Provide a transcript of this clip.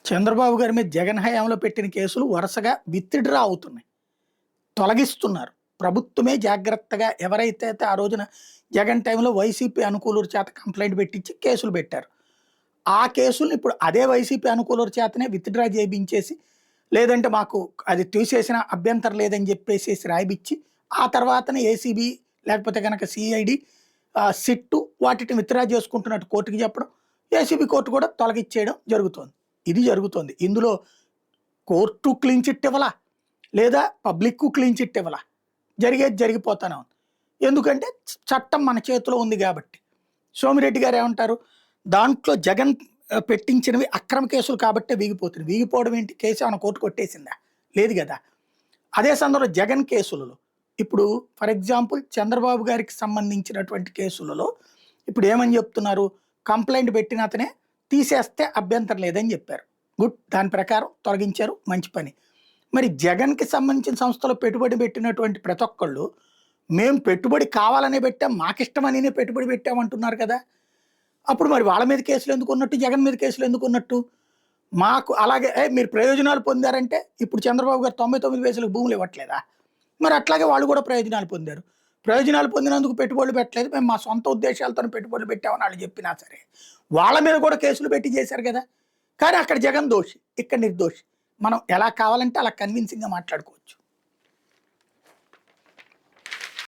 చంద్రబాబు గారి మీద జగన్ హయాంలో పెట్టిన కేసులు వరుసగా విత్‌డ్రా అవుతున్నాయి. తొలగిస్తున్నారు. ప్రభుత్వమే జాగ్రత్తగా ఎవరైతే అయితే ఆ రోజున జగన్ టైంలో వైసీపీ అనుకూలుల చేత కంప్లెయింట్ పెట్టించి కేసులు పెట్టారు. ఆ కేసుల్ని ఇప్పుడు అదే వైసీపీ అనుకూలుల చేతనే విత్‌డ్రా చేయించేసి, లేదంటే మాకు అది తీసేసిన అభ్యంతరం లేదని చెప్పేసేసి రాయిపిచ్చి, ఆ తర్వాతనే ఏసీబీ లేకపోతే గనక సీఐడీ సిట్టు వాటిని విత్‌డ్రా చేసుకుంటున్నట్టు కోర్టుకి చెప్పడం, ఏసీబీ కోర్టు కూడా తొలగిచ్చేయడం జరుగుతోంది. ఇది జరుగుతోంది. ఇందులో కోర్టు క్లీన్ చిట్ ఇవ్వలా, లేదా పబ్లిక్కు క్లీన్ చిట్ ఇవ్వలా. జరిగేది జరిగిపోతానే ఉంది. ఎందుకంటే చట్టం మన చేతిలో ఉంది గాబట్టి. సోమిరెడ్డి గారు ఏమంటారు? దాంట్లో జగన్ పెట్టించినవి అక్రమ కేసులు కాబట్టే వీగిపోతున్నాయి. వీగిపోవడం ఏంటి? కేసు ఏమన్నా కోర్టు కొట్టేసిందా? లేదు గదా! అదే సందర్భంలో జగన్ కేసులలో ఇప్పుడు ఫర్ ఎగ్జాంపుల్ చంద్రబాబు గారికి సంబంధించినటువంటి కేసులలో ఇప్పుడు ఏమని చెప్తున్నారు? కంప్లెయింట్ పెట్టిన అతనే తీసేస్తే అభ్యంతరం లేదని చెప్పారు. గుడ్. దాని ప్రకారం తొలగించారు. మంచి పని. మరి జగన్‌కి సంబంధించిన సంస్థలో పెట్టుబడి పెట్టినటువంటి ప్రతి ఒక్కళ్ళు, మేము పెట్టుబడి కావాలనే పెట్టాం, మాకిష్టమనినే పెట్టుబడి పెట్టామంటున్నారు కదా! అప్పుడు మరి వాళ్ళ మీద కేసులు ఎందుకున్నట్టు? జగన్ మీద కేసులు ఎందుకున్నట్టు? మాకు అలాగే మీరు ప్రయోజనాలు పొందారంటే ఇప్పుడు చంద్రబాబు గారు 99 వేసులకు భూములు ఇవ్వట్లేదా? మరి అట్లాగే వాళ్ళు కూడా ప్రయోజనాలు పొందారు. ప్రయోజనాలు పొందినందుకు పెట్టుబడులు పెట్టలేదు. మేము మా సొంత ఉద్దేశాలతోనే పెట్టుబడులు పెట్టామని ఆళ్ళు చెప్పినా సరే, వాళ్ళ మీద కూడా కేసులు పెట్టి చేశారు గదా! కానీ అక్కడ జగన్ దోషి, ఇక్కడ నిర్దోషి. మనం ఎలా కావాలంటే అలా కన్విన్సింగ్‌గా మాట్లాడుకోవచ్చు.